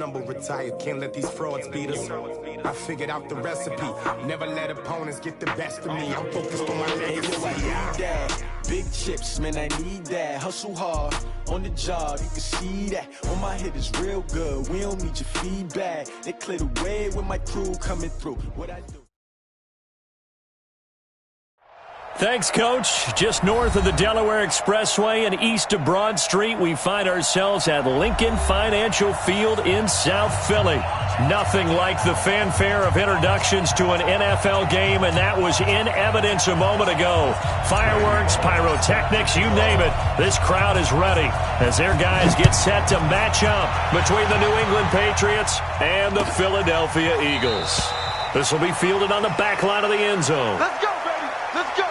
Number retired, can't let these frauds beat us. I figured out the recipe, never let opponents get the best of me. I'm focused on my legacy. Big chips, man, I need that. Hustle hard on the job, you can see that. On my hit is real good, we don't need your feedback. They clear the way with my crew coming through. What I do. Thanks, Coach. Just north of the Delaware Expressway and east of Broad Street, we find ourselves at Lincoln Financial Field in South Philly. Nothing like the fanfare of introductions to an NFL game, and that was in evidence a moment ago. Fireworks, pyrotechnics, you name it. This crowd is ready as their guys get set to match up between the New England Patriots and the Philadelphia Eagles. This will be fielded on the back line of the end zone. Let's go, baby. Let's go.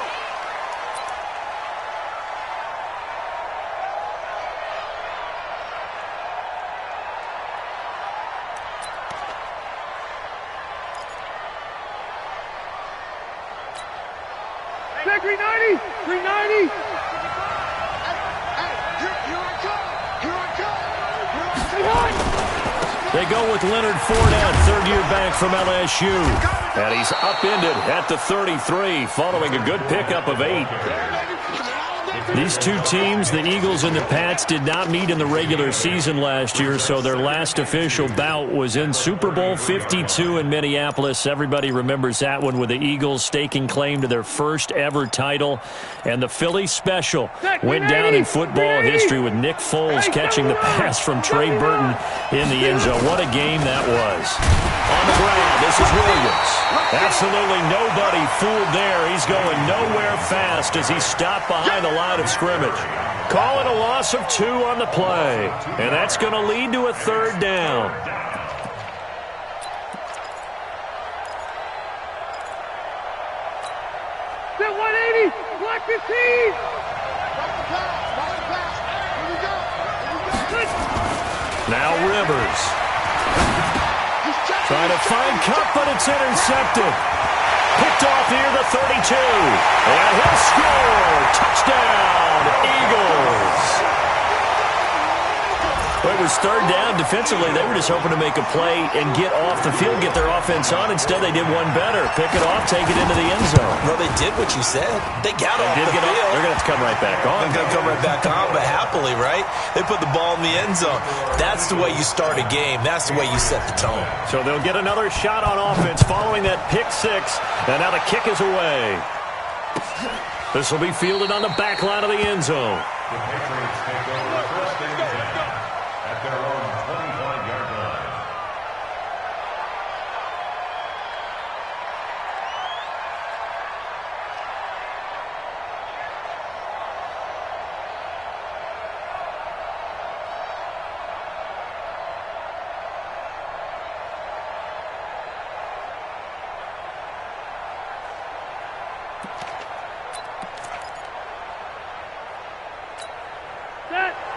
Take 390! 390! Hey, here I come! They go with Leonard Fournette, third-year back from LSU. And he's upended at the 33, following a good pickup of 8. These two teams, the Eagles and the Pats, did not meet in the regular season last year, so their last official bout was in Super Bowl 52 in Minneapolis. Everybody remembers that one with the Eagles staking claim to their first ever title. And the Philly special went down in football history with Nick Foles catching the pass from Trey Burton in the end zone. What a game that was. On the ground, this is Williams. Absolutely nobody fooled there. He's going nowhere fast as he stopped behind the line of scrimmage. Call it a loss of 2 on the play. And that's going to lead to a third down. Set 180! Block 15! Now Rivers. Trying to find Kupp, but it's intercepted. Picked off near the 32. And he'll score. Touchdown, Eagles. Well, it was third down. Defensively, they were just hoping to make a play and get off the field, get their offense on. Instead, they did one better. Pick it off, take it into the end zone. Well, they did what you said. They got off the field. They're going to have to come right back on. They're going to come right back on, but happily, right? They put the ball in the end zone. That's the way you start a game. That's the way you set the tone. So they'll get another shot on offense following that pick 6. And now the kick is away. This will be fielded on the back line of the end zone. The Patriots take over first and 10 at their own 25-yard line.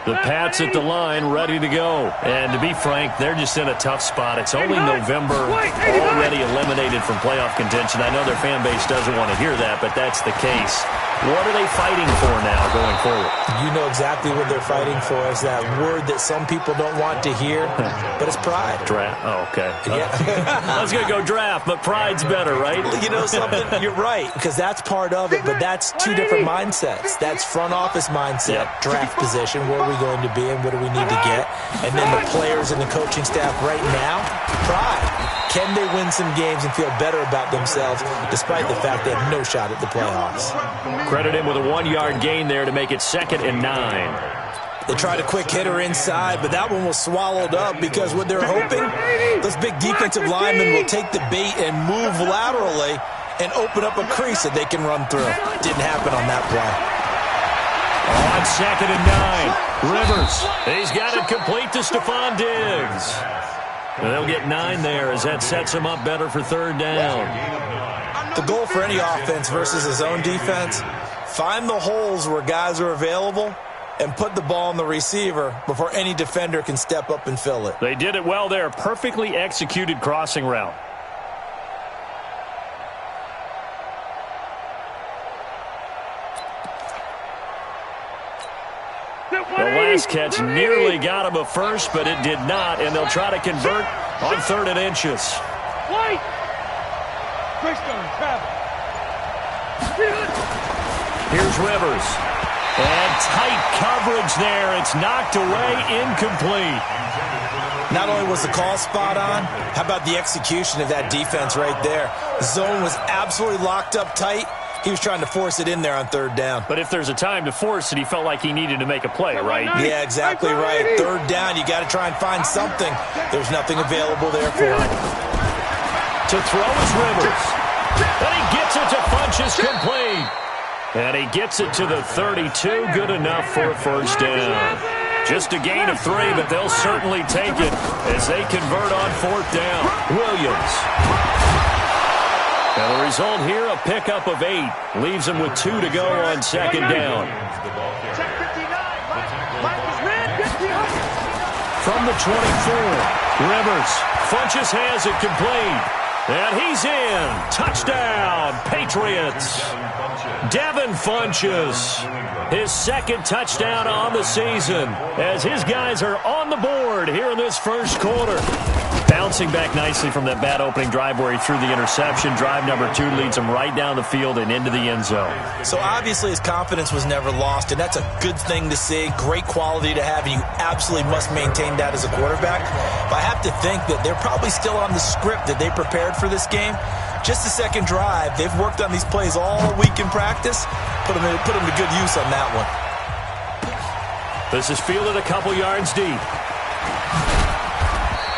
The Pats at the line, ready to go. And to be frank, they're just in a tough spot. It's only November, already eliminated from playoff contention. I know their fan base doesn't want to hear that, but that's the case. What are they fighting for now going forward? You know exactly what they're fighting for. Is that word that some people don't want to hear, but it's pride. Draft. Oh, okay. Yeah. I was going to go draft, but pride's better, right? You know something? You're right, because that's part of it, but that's two different mindsets. That's front office mindset, draft position, where are we going to be and what do we need to get? And then the players and the coaching staff right now, pride. Can they win some games and feel better about themselves despite the fact they have no shot at the playoffs? Credit him with a 1-yard gain there to make it 2nd and 9. They tried a quick hitter inside, but that one was swallowed up because what they're hoping, those big defensive linemen will take the bait and move laterally and open up a crease that they can run through. Didn't happen on that play. On 2nd and 9, Rivers. He's got it complete to Stephon Diggs. And they'll get 9 there as that sets him up better for 3rd down. The goal for any offense versus his own defense, find the holes where guys are available and put the ball on the receiver before any defender can step up and fill it. They did it well there. Perfectly executed crossing route. The pass catch nearly got him a first, but it did not, and they'll try to convert on 3rd and inches. White. Greystone, travel. Here's Rivers. And tight coverage there. It's knocked away, incomplete. Not only was the call spot on, how about the execution of that defense right there? The zone was absolutely locked up tight. He was trying to force it in there on 3rd down. But if there's a time to force it, he felt like he needed to make a play, right? Yeah, exactly right. 3rd down, you got to try and find something. There's nothing available there for him. To throw is Rivers. And he gets it to Funchess complete. And he gets it to the 32. Good enough for a first down. Just a gain of 3, but they'll certainly take it as they convert on 4th down. Williams. And the result here, a pickup of 8. Leaves them with 2 to go on 2nd down. From the 24, Rivers. Funchess has it complete. And he's in. Touchdown, Patriots. Devin Funchess, his 2nd touchdown on the season as his guys are on the board here in this first quarter. Bouncing back nicely from that bad opening drive where he threw the interception. Drive number 2 leads him right down the field and into the end zone. So obviously his confidence was never lost, and that's a good thing to see. Great quality to have, and you absolutely must maintain that as a quarterback. But I have to think that they're probably still on the script that they prepared for this game. Just the 2nd drive. They've worked on these plays all week in practice. Put them to good use on that one. This is fielded a couple yards deep.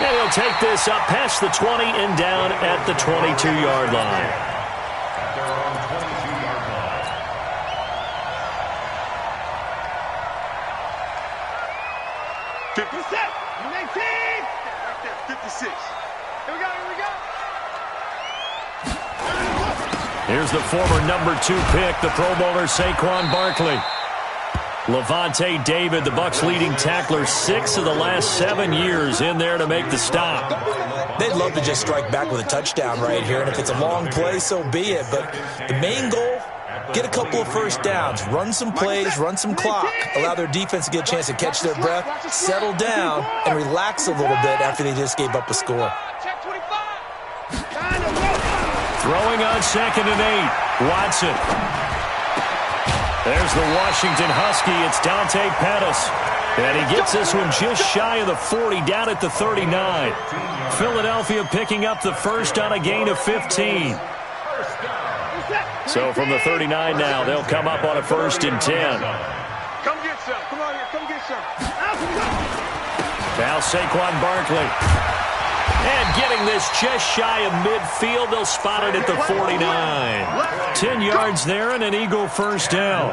And he'll take this up past the 20 and down at the 22-yard line. At their own 22-yard line. 57, 19. Right there, 56. Here we go, here we go. Here's the former number 2 pick, the Pro Bowler Saquon Barkley. Levante David, the Bucs' leading tackler, 6 of the last 7 years in there to make the stop. They'd love to just strike back with a touchdown right here, and if it's a long play, so be it. But the main goal, get a couple of first downs, run some plays, run some clock, allow their defense to get a chance to catch their breath, settle down, and relax a little bit after they just gave up a score. Throwing on 2nd and 8, Watson. There's the Washington Husky. It's Dante Pettis. And he gets this one just shy of the 40, down at the 39. Philadelphia picking up the first on a gain of 15. So from the 39 now, they'll come up on a 1st and 10. Come get some. Come on here, come get some. Now Saquon Barkley. And getting this just shy of midfield, they'll spot it at the 49. 10 yards there and an Eagle first down.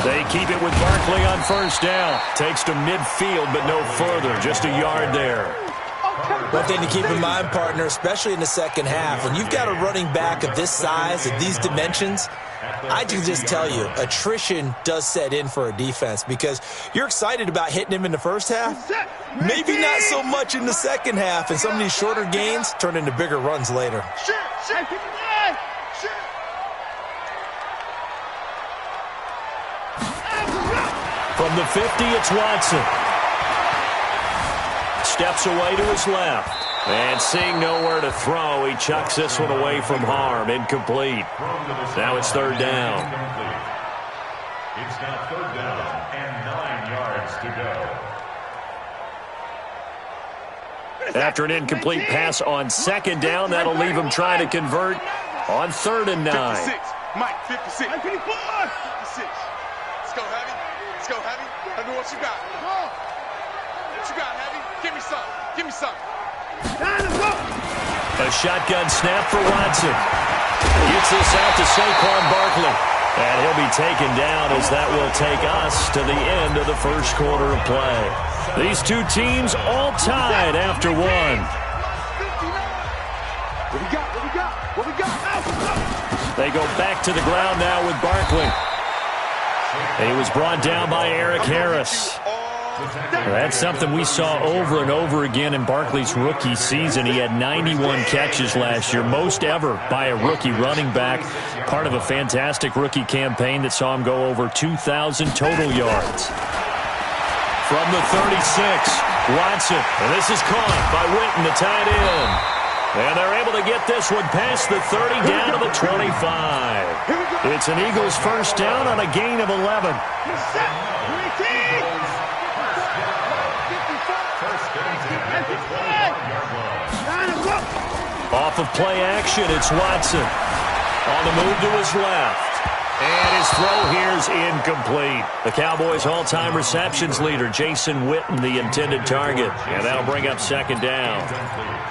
They keep it with Barkley on 1st down. Takes to midfield, but no further. Just a yard there. One thing to keep in mind, partner, especially in the 2nd half, when you've got a running back of this size, of these dimensions, I can just tell you, attrition does set in for a defense because you're excited about hitting him in the 1st half. Maybe not so much in the 2nd half, and some of these shorter gains turn into bigger runs later. From the 50, it's Watson. Steps away to his left. And seeing nowhere to throw, he chucks this one away from harm. Incomplete. Now it's 3rd down. It's now 3rd down and 9 yards to go. After an incomplete pass on 2nd down, that'll leave him trying to convert on 3rd and 9. 56. Mike, 56. 56. Let's go, Heavy. Let's go, Heavy. Let me what you got. What you got, Heavy? Give me some. Give me some. A shotgun snap for Watson. Gets this out to Saquon Barkley. And he'll be taken down as that will take us to the end of the first quarter of play. These two teams all tied after one. What we got? What we got? What we got? They go back to the ground now with Barkley. He was brought down by Eric Harris. That's something we saw over and over again in Barkley's rookie season. He had 91 catches last year, most ever by a rookie running back. Part of a fantastic rookie campaign that saw him go over 2,000 total yards. From the 36, Watson, and this is caught by Witten, the tight end. And they're able to get this one past the 30 down to the 25. It's an Eagles first down on a gain of 11. Off of play action, it's Watson. On the move to his left. And his throw here is incomplete. The Cowboys' all-time receptions leader, Jason Witten, the intended target. And that'll bring up second down.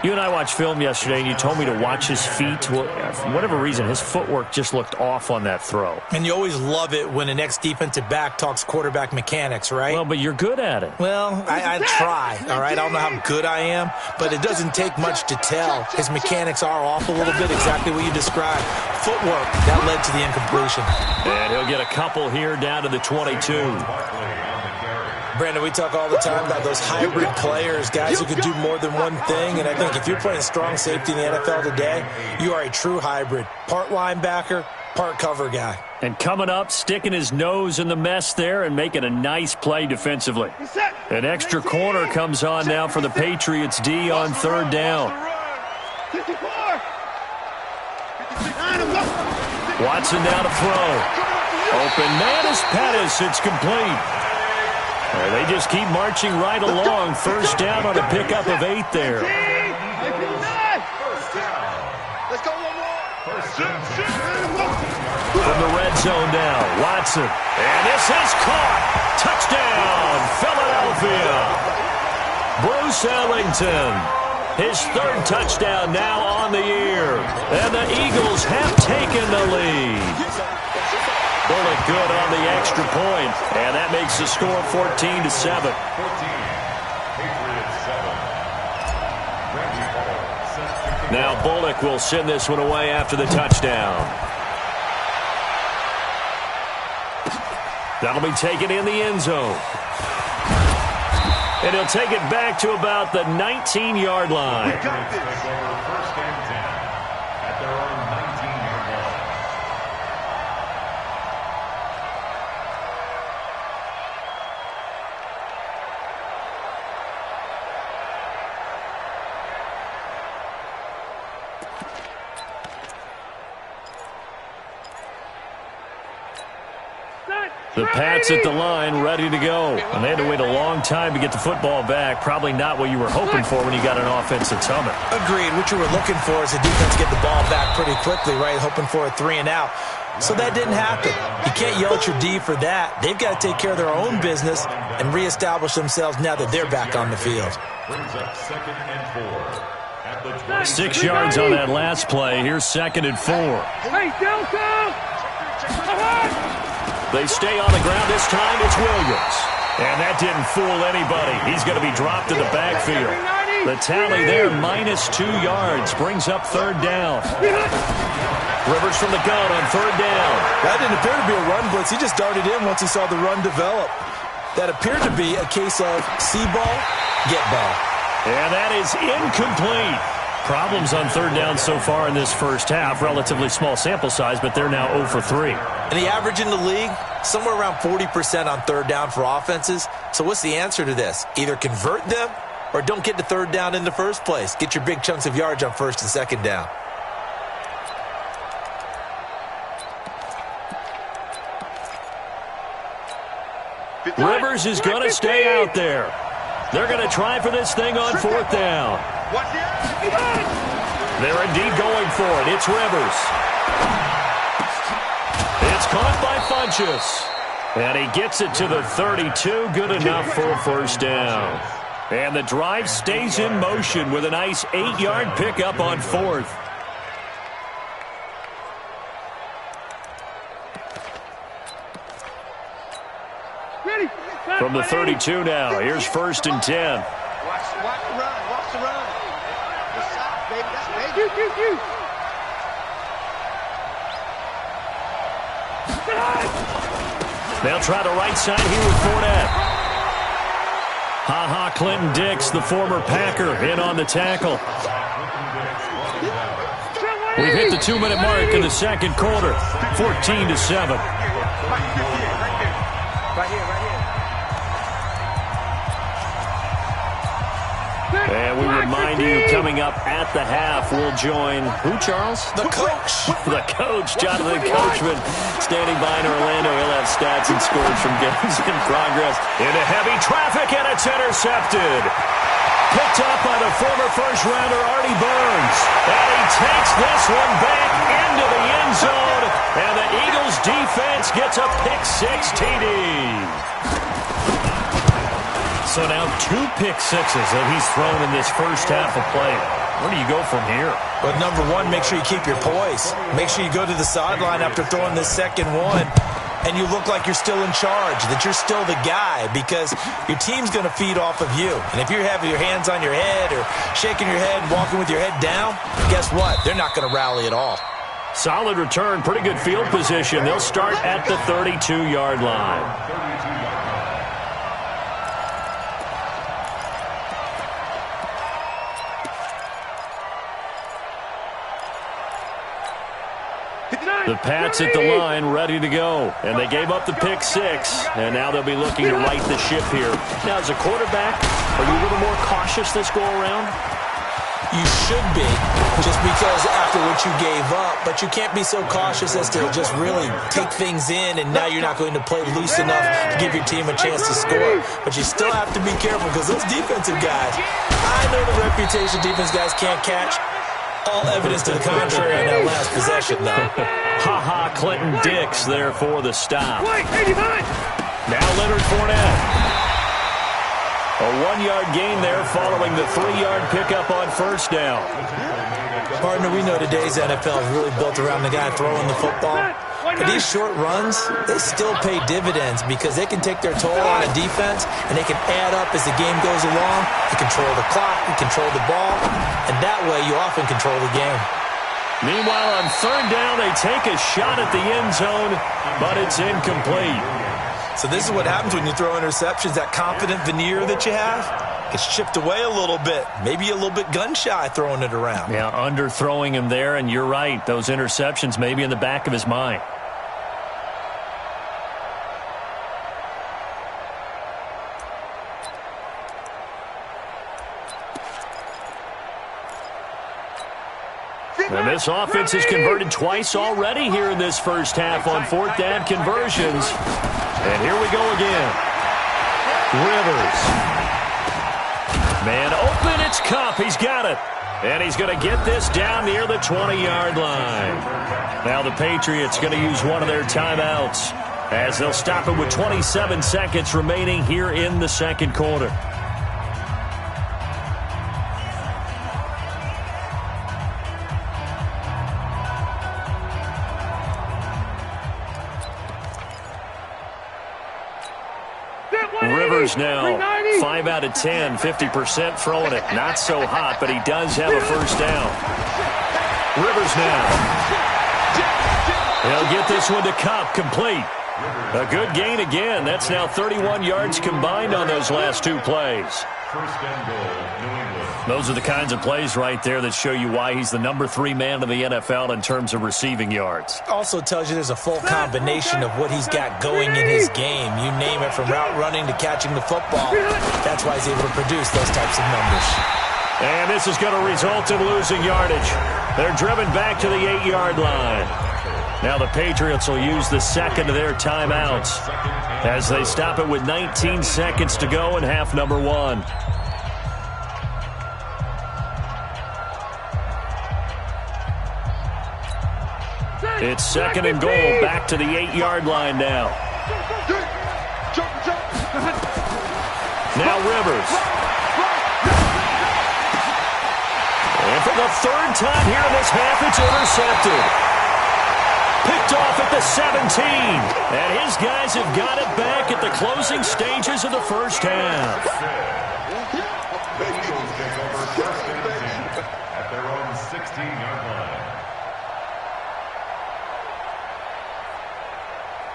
You and I watched film yesterday, and you told me to watch his feet. Well, for whatever reason, his footwork just looked off on that throw. And you always love it when an ex-defensive back talks quarterback mechanics, right? Well, but you're good at it. Well, I try, all right? I don't know how good I am, but it doesn't take much to tell. His mechanics are off a little bit, exactly what you described. Footwork, that led to the incompletion. And he'll get a couple here down to the 22. Brandon, we talk all the time about those hybrid players, guys who can do more than one thing, and I think if you're playing strong safety in the NFL today, you are a true hybrid. Part linebacker, part cover guy. And coming up, sticking his nose in the mess there and making a nice play defensively. An extra corner comes on now for the Patriots D on third down. Watson down to throw. Open man is Pettis. It's complete. They just keep marching right along. First down on a pickup of 8 there. Let's go one more. From the red zone now, Watson. And this is caught. Touchdown, Philadelphia. Bruce Ellington. His third touchdown now on the year. And the Eagles have taken the lead. Bullock good on the extra point, and that makes the score 14-7. Now Bullock will send this one away after the touchdown. That'll be taken in the end zone. And he'll take it back to about the 19-yard line. First and 10 at their own 19-yard line. The Pats at the line, ready to go. And they had to wait a long time to get the football back. Probably not what you were hoping for when you got an offense that's humming. Agreed. What you were looking for is the defense get the ball back pretty quickly, right? Hoping for a 3 and out. So that didn't happen. You can't yell at your D for that. They've got to take care of their own business and reestablish themselves now that they're back on the field. Brings up 2nd and 4 at the 6 yards on that last play. Here's 2nd and 4. Hey, Delta! They stay on the ground. This time it's Williams. And that didn't fool anybody. He's going to be dropped in the backfield. The tally there, -2 yards, brings up third down. Rivers from the gun on third down. That didn't appear to be a run blitz. He just darted in once he saw the run develop. That appeared to be a case of see ball, get ball. And that is incomplete. Problems on third down so far in this first half. Relatively small sample size, but they're now 0 for 3. And the average in the league, somewhere around 40% on third down for offenses. So what's the answer to this? Either convert them or don't get to third down in the first place. Get your big chunks of yards on first and second down. Rivers is going to stay out there. They're going to try for this thing on fourth down. They're indeed going for it. It's Rivers. It's caught by Funchess. And he gets it to the 32. Good enough for a first down. And the drive stays in motion with a nice 8-yard pickup on fourth. From the 32 now, here's 1st and 10. Watch the run. Watch the run. Good shot, baby. That's baby. They'll try the right side here with Fournette. Ha-ha Clinton Dix, the former Packer, in on the tackle. We've hit the 2-minute mark in the second quarter, 14-7. Right here. And we remind you, coming up at the half, we'll join who, Charles? The coach. The coach, Jonathan Coachman, standing by in Orlando. He'll have stats and scores from games in progress. Into heavy traffic, and it's intercepted. Picked up by the former first-rounder Artie Burns. And he takes this one back into the end zone. And the Eagles defense gets a pick-6 TD. So now 2 pick-sixes that he's thrown in this first half of play. Where do you go from here? But number one, make sure you keep your poise. Make sure you go to the sideline after throwing this second one, and you look like you're still in charge, that you're still the guy, because your team's going to feed off of you. And if you're having your hands on your head or shaking your head and walking with your head down, guess what? They're not going to rally at all. Solid return, pretty good field position. They'll start at the 32-yard line. The Pats at the line, ready to go. And they gave up the pick-6, and now they'll be looking to right the ship here. Now, as a quarterback, are you a little more cautious this go-around? You should be, just because after what you gave up, but you can't be so cautious as to just really take things in, and now you're not going to play loose enough to give your team a chance to score. But you still have to be careful, because those defensive guys, I know the reputation defense guys can't catch. All evidence to the contrary on that last possession, though. Ha-ha Clinton Dix there for the stop. Now Leonard Fournette. A 1-yard gain there following the 3-yard pickup on first down. Partner, we know today's NFL is really built around the guy throwing the football. But these short runs, they still pay dividends because they can take their toll on a defense, and they can add up as the game goes along. You control the clock, you control the ball, and that way you often control the game. Meanwhile, on third down, they take a shot at the end zone, but it's incomplete. So this is what happens when you throw interceptions. That confident veneer that you have gets chipped away a little bit. Maybe a little bit gun-shy throwing it around. Yeah, underthrowing him there, and you're right. Those interceptions may be in the back of his mind. And this offense has converted twice already here in this first half on fourth down conversions. And here we go again. Rivers. Man open, it's Kupp. He's got it. And he's going to get this down near the 20-yard line. Now the Patriots going to use one of their timeouts as they'll stop it with 27 seconds remaining here in the second quarter. Rivers now 5 out of 10, 50% throwing it. Not so hot, but he does have a first down. Rivers now. He'll get this one to Kupp, complete. A good gain again. That's now 31 yards combined on those last 2 plays. First and goal, New England. Those are the kinds of plays right there that show you why he's the number 3 man in the NFL in terms of receiving yards. Also tells you there's a full combination of what he's got going in his game. You name it, from route running to catching the football. That's why he's able to produce those types of numbers. And this is going to result in losing yardage. They're driven back to the 8-yard line. Now the Patriots will use the second of their timeouts as they stop it with 19 seconds to go in half number 1. It's second and goal, back to the 8-yard line now. Now Rivers. And for the third time here in this half, it's intercepted. Picked off at the 17. And his guys have got it back at the closing stages of the first half. The Eagles take over first and 10 at their own 16-yard line.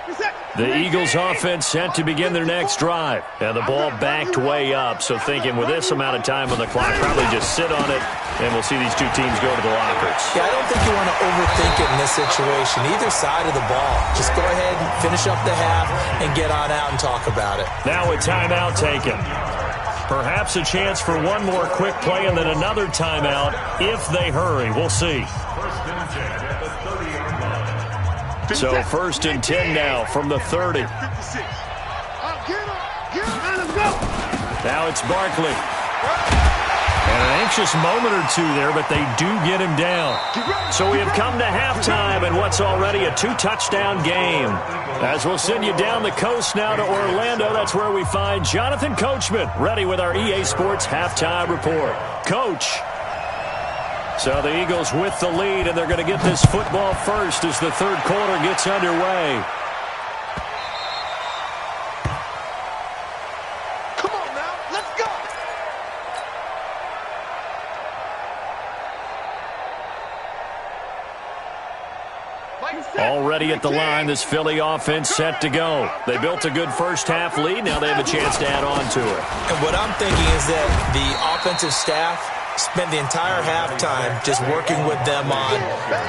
Reset. The Eagles offense set to begin their next drive. And the ball backed way up, so thinking with this amount of time on the clock, probably just sit on it, and we'll see these two teams go to the lockers. Yeah, I don't think you want to overthink it in this situation, either side of the ball. Just go ahead, finish up the half, and get on out and talk about it. Now a timeout taken. Perhaps a chance for one more quick play and then another timeout if they hurry. We'll see. So 1st and 10 now from the 30. Now it's Barkley. And an anxious moment or two there, but they do get him down. So we have come to halftime in what's already a 2-touchdown game. As we'll send you down the coast now to Orlando, that's where we find Jonathan Coachman, ready with our EA Sports Halftime Report. Coach. So the Eagles with the lead, and they're going to get this football first as the third quarter gets underway. Come on now, let's go. Already at the line, this Philly offense set to go. They built a good first-half lead. Now they have a chance to add on to it. And what I'm thinking is that the offensive staff spent the entire halftime just working with them on,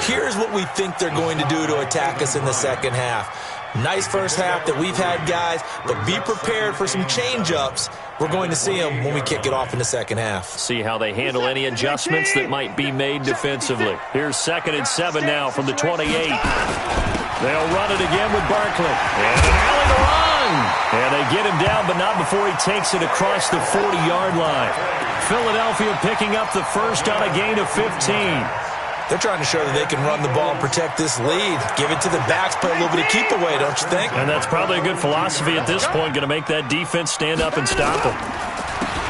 here's what we think they're going to do to attack us in the second half. Nice first half that we've had, guys, but be prepared for some change-ups. We're going to see them when we kick it off in the second half. See how they handle any adjustments that might be made defensively. Here's 2nd and 7 now from the 28. They'll run it again with Barkley. And an alley to run. And they get him down, but not before he takes it across the 40-yard line. Philadelphia picking up the first on a gain of 15. They're trying to show that they can run the ball and protect this lead. Give it to the backs, play a little bit of keep away, don't you think? And that's probably a good philosophy at this point, going to make that defense stand up and stop them.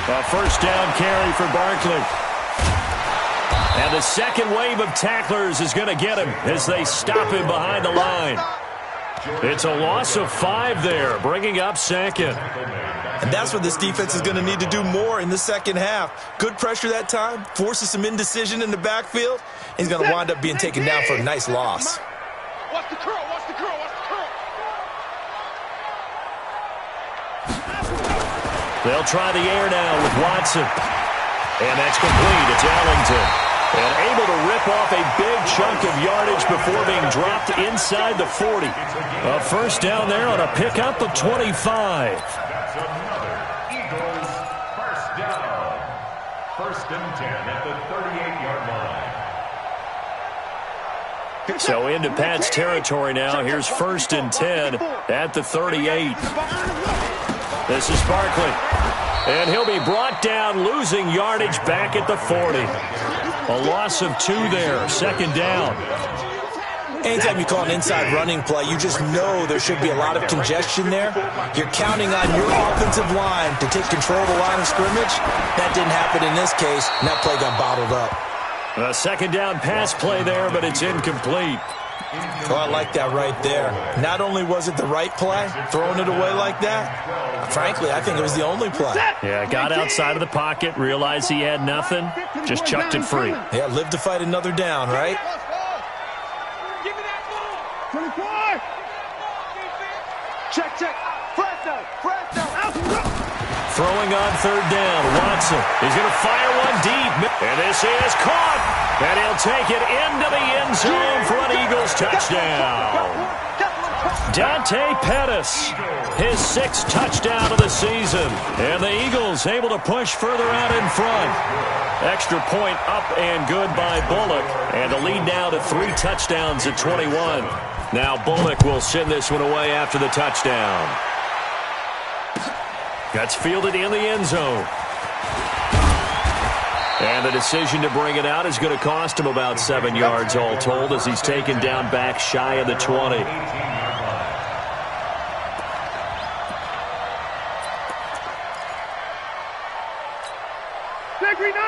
A first down carry for Barkley. And the second wave of tacklers is going to get him as they stop him behind the line. It's a loss of 5 there, bringing up 2nd. And that's what this defense is going to need to do more in the second half. Good pressure that time, forces some indecision in the backfield. He's going to wind up being taken down for a nice loss. Watch the curl, watch the curl, watch the curl. They'll try the air now with Watson. And that's complete. It's Ellington. And able to rip off a big chunk of yardage before being dropped inside the 40. A first down there on a pickup of 25. Eagles first down. 1st and 10 at the 38-yard line. So into Pat's territory now. Here's 1st and 10 at the 38. This is Barkley. And he'll be brought down, losing yardage back at the 40. A loss of 2 there, 2nd down. Anytime you call an inside running play, you just know there should be a lot of congestion there. You're counting on your offensive line to take control of the line of scrimmage. That didn't happen in this case, and that play got bottled up. A 2nd down pass play there, but it's incomplete. Oh, I like that right there. Not only was it the right play, throwing it away like that, frankly, I think it was the only play. Yeah, got outside of the pocket, realized he had nothing, just chucked it free. Yeah, live to fight another down, right? Give me that ball. 24. Check, check. Fresno. Throwing on 3rd down, Watson. He's going to fire one deep. And this is caught. And he'll take it into the end zone for an Eagles touchdown. Dante Pettis, his 6th touchdown of the season. And the Eagles able to push further out in front. Extra point up and good by Bullock. And the lead now to 3 touchdowns at 21. Now Bullock will send this one away after the touchdown. That's fielded in the end zone. And the decision to bring it out is going to cost him about 7 yards all told as he's taken down back shy of the 20.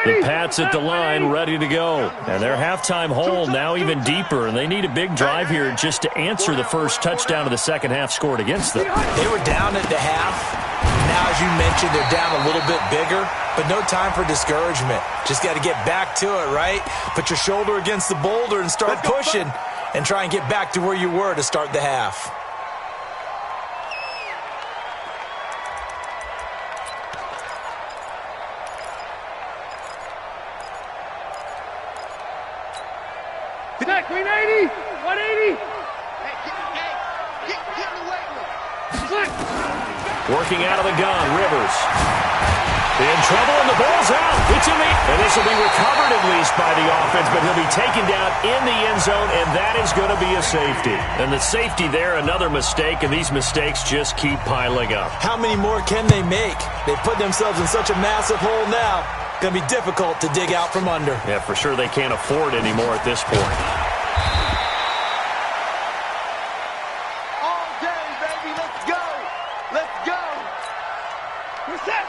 The Pats at the line, ready to go. And their halftime hole now even deeper, and they need a big drive here just to answer the first touchdown of the second half scored against them. They were down at the half. Now, as you mentioned, they're down a little bit bigger, but no time for discouragement. Just got to get back to it, right? Put your shoulder against the boulder and start pushing and try and get back to where you were to start the half. Neck, 380, 180. Working out of the gun, Rivers. In trouble, and the ball's out. It's in the... And this will be recovered at least by the offense, but he'll be taken down in the end zone, and that is going to be a safety. And the safety there, another mistake, and these mistakes just keep piling up. How many more can they make? They put themselves in such a massive hole now. Going to be difficult to dig out from under. Yeah, for sure they can't afford anymore at this point.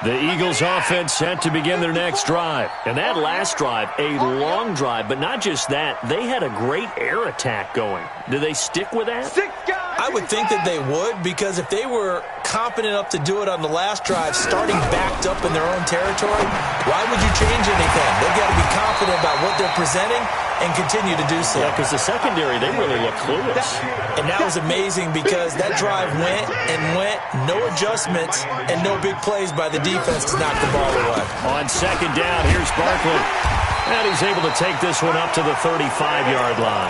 The Eagles offense set to begin their next drive. And that last drive, a long drive, but not just that. They had a great air attack going. Do they stick with that? I would think that they would, because if they were confident enough to do it on the last drive, starting backed up in their own territory, why would you change anything? They've got to be confident about what they're presenting and continue to do so. Yeah, because the secondary, they really look clueless. And that was amazing because that drive went and went, no adjustments, and no big plays by the defense to knock the ball away. On second down, here's Barkley. And he's able to take this one up to the 35-yard line.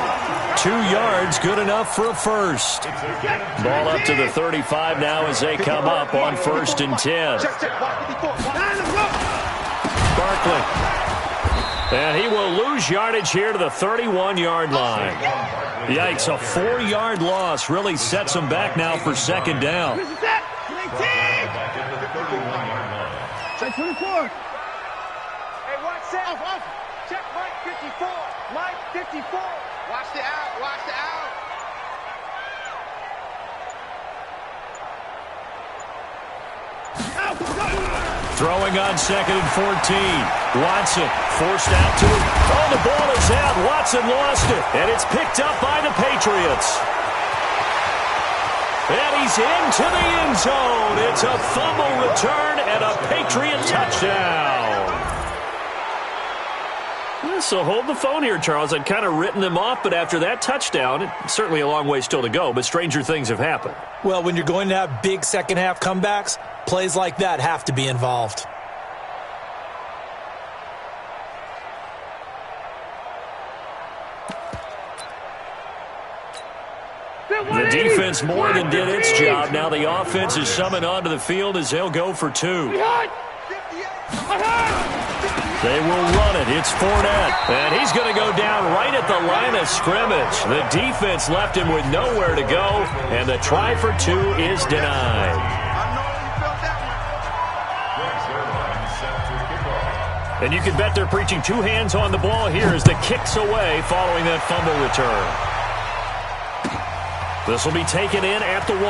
2 yards, good enough for a first. Ball up to the 35 now as they come up on 1st and 10. Barkley. And he will lose yardage here to the 31-yard line. Yikes, a 4-yard loss really sets him back now for second down. Check 24. Hey, watch that. Check Mike 54. Mike 54. Watch the out. Watch the out. Throwing on 2nd and 14. Watson forced out to him. Oh, the ball is out. Watson lost it. And it's picked up by the Patriots. And he's into the end zone. It's a fumble return and a Patriot touchdown. So hold the phone here, Charles. I'd kind of written them off, but after that touchdown, it's certainly a long way still to go, but stranger things have happened. Well, when you're going to have big second-half comebacks, plays like that have to be involved. The defense more than did its job. Now the offense is summoned onto the field as they'll go for 2. They will run it. It's Fournette. And he's going to go down right at the line of scrimmage. The defense left him with nowhere to go, and the try for 2 is denied. And you can bet they're preaching 2 hands on the ball here as the kick's away following that fumble return. This will be taken in at the 1.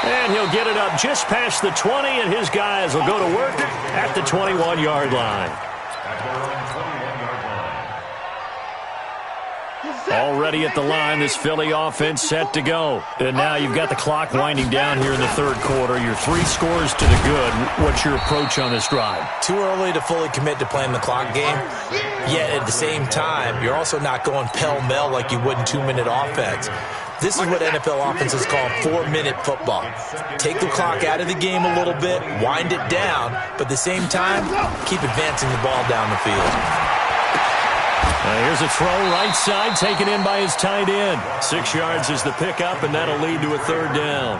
And he'll get it up just past the 20, and his guys will go to work at the 21-yard line. Already at the line, this Philly offense set to go. And now you've got the clock winding down here in the 3rd quarter. You're 3 scores to the good. What's your approach on this drive? Too early to fully commit to playing the clock game. Yet at the same time, you're also not going pell-mell like you would in 2-minute offense. This is what NFL offenses call 4-minute football. Take the clock out of the game a little bit, wind it down, but at the same time, keep advancing the ball down the field. Here's a throw right side taken in by his tight end. 6 yards is the pickup, and that'll lead to a 3rd down.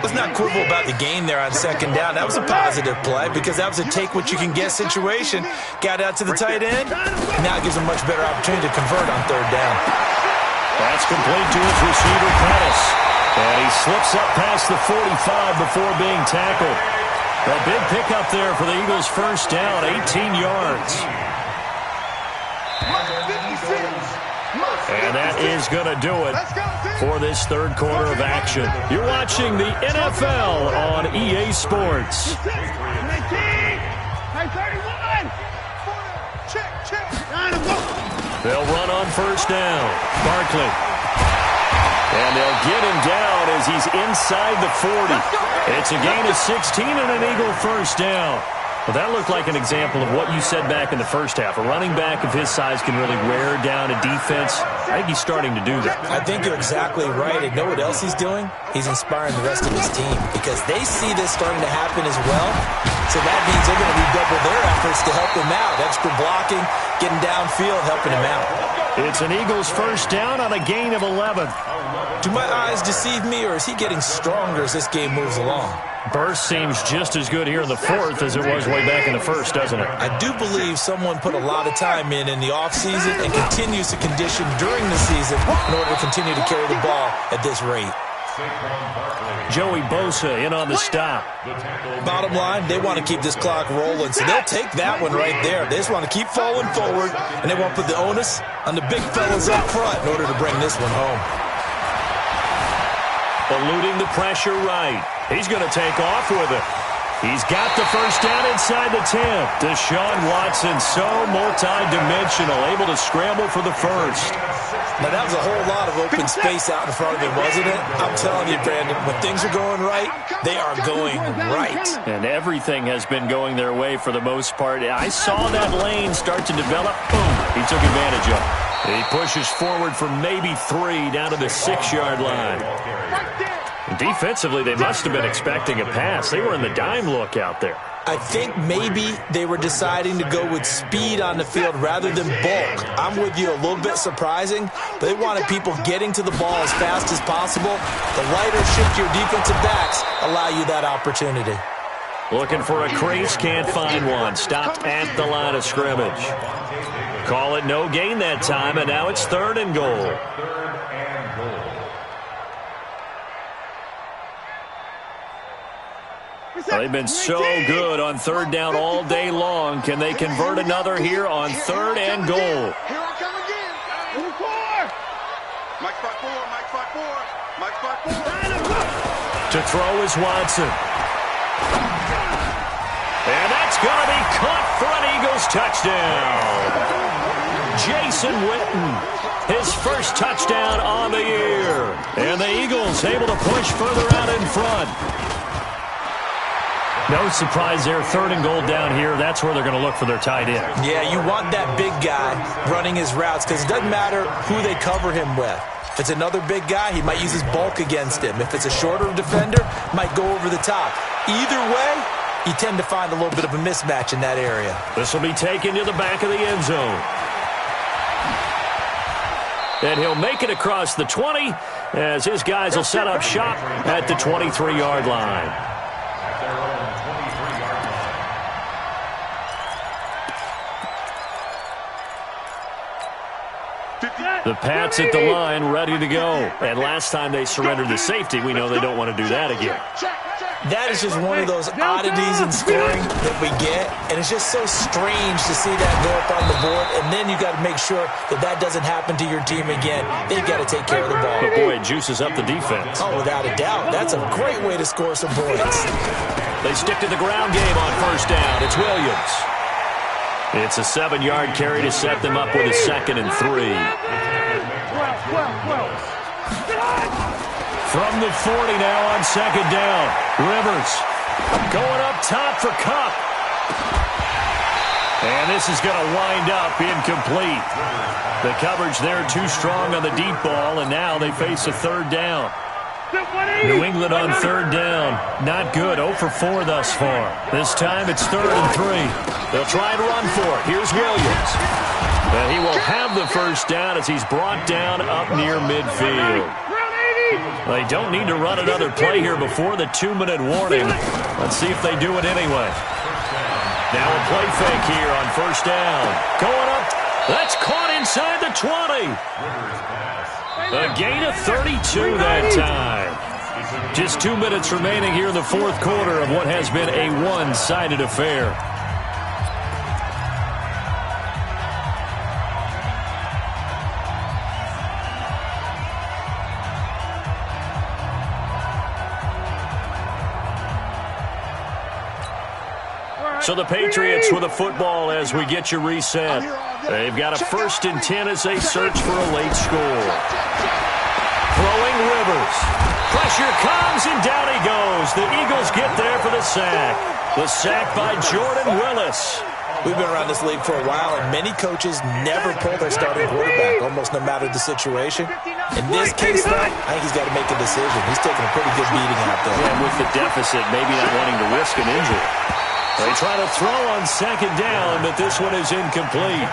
Let's not quibble about the gain there on 2nd down. That was a positive play because that was a take-what-you-can-get situation. Got out to the tight end. Now it gives him a much better opportunity to convert on 3rd down. That's complete to his receiver, Pettis. And he slips up past the 45 before being tackled. A big pickup there for the Eagles' 1st down, 18 yards. And that is going to do it for this 3rd quarter of action. You're watching the NFL on EA Sports. They'll run on 1st down. Barkley. And they'll get him down as he's inside the 40. It's a gain of 16 and an Eagle 1st down. Well, that looked like an example of what you said back in the first half. A running back of his size can really wear down a defense. I think he's starting to do that. I think you're exactly right. And know what else he's doing? He's inspiring the rest of his team because they see this starting to happen as well. So that means they're going to redouble their efforts to help him out. Extra blocking, getting downfield, helping him out. It's an Eagles first down on a gain of 11. Do my eyes deceive me, or is he getting stronger as this game moves along? Burst seems just as good here in the fourth as it was way back in the first, doesn't it? I do believe someone put a lot of time in the offseason and continues to condition during the season in order to continue to carry the ball at this rate. Joey Bosa in on the stop. Bottom line, they want to keep this clock rolling, so they'll take that one right there. They just want to keep falling forward, and they want to put the onus on the big fellas up front in order to bring this one home. Eluding the pressure right. He's going to take off with it. He's got the first down inside the 10. Deshaun Watson, so multi-dimensional, able to scramble for the first. Now, that was a whole lot of open space out in front of him, wasn't it? I'm telling you, Brandon, when things are going right, they are going right. And everything has been going their way for the most part. I saw that lane start to develop. Boom. He took advantage of it. He pushes forward for maybe 3 down to the 6-yard line. Defensively, they must have been expecting a pass. They were in the dime look out there. I think maybe they were deciding to go with speed on the field rather than bulk. I'm with you, a little bit surprising. They wanted people getting to the ball as fast as possible. The lighter, shiftier defensive backs allow you that opportunity. Looking for a crease, can't find one. Stopped at the line of scrimmage. Call it no gain that time, and now it's 3rd and goal. They've been so good on 3rd down all day long. Can they convert another here on 3rd and goal? Here I come again. Mike spot 4, Mike spot 4, Mike spot 4. To throw is Watson. And that's going to be caught for an Eagles touchdown. Jason Witten, his first touchdown on the year. And the Eagles able to push further out in front. No surprise there, 3rd and goal down here. That's where they're going to look for their tight end. Yeah, you want that big guy running his routes because it doesn't matter who they cover him with. If it's another big guy, he might use his bulk against him. If it's a shorter defender, might go over the top. Either way, you tend to find a little bit of a mismatch in that area. This will be taken to the back of the end zone. And he'll make it across the 20 as his guys will set up shop at the 23-yard line. The Pats at the line, ready to go. And last time they surrendered the safety, we know they don't want to do that again. That is just one of those oddities in scoring that we get, and it's just so strange to see that go up on the board, and then you got to make sure that that doesn't happen to your team again. They've got to take care of the ball. But, boy, it juices up the defense. Oh, without a doubt. That's a great way to score some points. They stick to the ground game on first down. It's Williams. It's a 7-yard carry to set them up with a 2nd and 3. From the 40 now on 2nd down. Rivers going up top for Kupp. And this is going to wind up incomplete. The coverage there too strong on the deep ball, and now they face a 3rd down. New England on 3rd down. Not good. 0 for 4 thus far. This time it's 3rd and 3. They'll try and run for it. Here's Williams. And he will have the first down as he's brought down up near midfield. They don't need to run another play here before the 2-minute warning. Let's see if they do it anyway. Now a play fake here on first down. Going up. That's caught inside the 20. A gain of 32 that time. Just 2 minutes remaining here in the 4th quarter of what has been a one-sided affair. So the Patriots with a football as we get you reset. They've got a 1st and 10 as they search for a late score. Throwing Rivers. Pressure pressure comes, and down he goes. The Eagles get there for the sack. The sack by Jordan Willis. We've been around this league for a while, and many coaches never pull their starting quarterback, almost no matter the situation. In this case, though, I think he's got to make a decision. He's taking a pretty good beating out there. And with the deficit, maybe not wanting to risk an injury. They try to throw on second down, but this one is incomplete.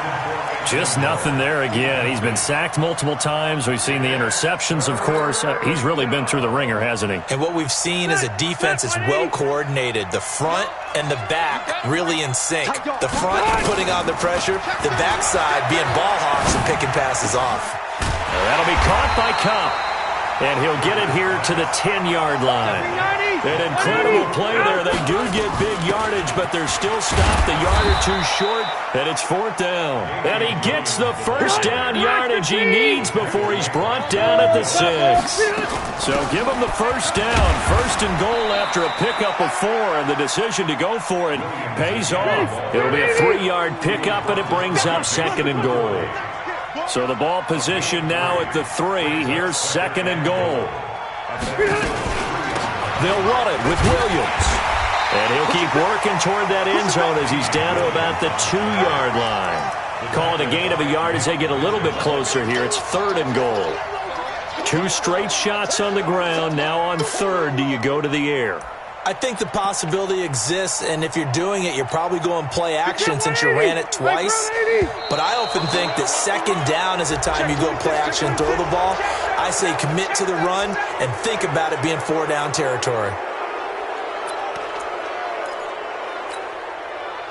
Just nothing there again. He's been sacked multiple times. We've seen the interceptions, of course. He's really been through the ringer, hasn't he? And what we've seen is a defense that's well coordinated. The front and the back really in sync. The front putting on the pressure, the backside being ball hawks and picking passes off. That'll be caught by Kupp. And he'll get it here to the 10-yard line. An incredible play there. They do get big yardage, but they're still stopped a yard or two short, and it's fourth down. And he gets the first down yardage he needs before he's brought down at the 6. So give him the first down. First and goal after a pickup of 4, and the decision to go for it pays off. It'll be a 3-yard pickup, and it brings up second and goal. So the ball position now at the 3. Here's second and goal. They'll run it with Williams. And he'll keep working toward that end zone as he's down to about the 2-yard line. Call it a gain of a yard as they get a little bit closer here. It's third and goal. 2 straight shots on the ground. Now on third, do you go to the air? I think the possibility exists, and if you're doing it, you're probably going play action since you ran it twice. But I often think that second down is a time you go play action and throw the ball. I say commit to the run and think about it being 4-down territory.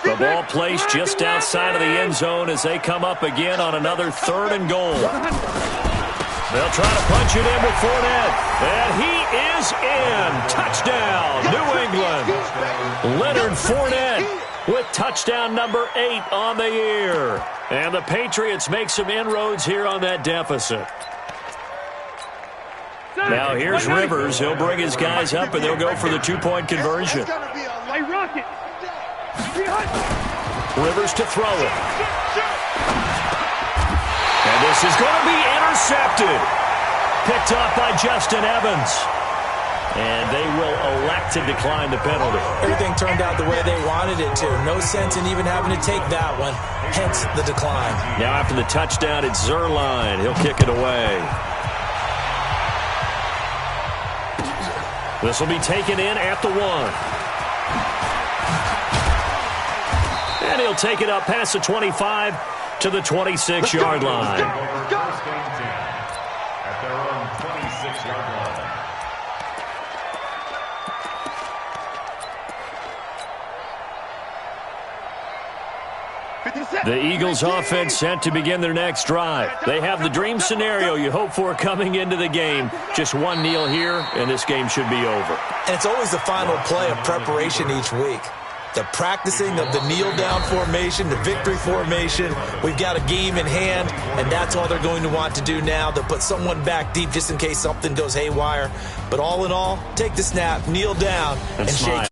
The ball placed just outside of the end zone as they come up again on another third and goal. They'll try to punch it in with Fournette. And he is in. Touchdown, New England. Leonard Fournette with touchdown number 8 on the year. And the Patriots make some inroads here on that deficit. Now here's Rivers. He'll bring his guys up, and they'll go for the 2-point conversion. Rivers to throw it. And this is going to be intercepted. Picked off by Justin Evans. And they will elect to decline the penalty. Everything turned out the way they wanted it to. No sense in even having to take that one. Hence the decline. Now after the touchdown, it's Zuerlein. He'll kick it away. This will be taken in at the 1. And he'll take it up past the 25 to the 26-yard line. At their own 26-yard line. The Eagles offense set to begin their next drive. They have the dream scenario you hope for coming into the game. Just one kneel here, and this game should be over. And it's always the final play of preparation each week. The practicing of the kneel-down formation, the victory formation. We've got a game in hand, and that's all they're going to want to do now. They'll put someone back deep just in case something goes haywire. But all in all, take the snap, kneel down, and shake.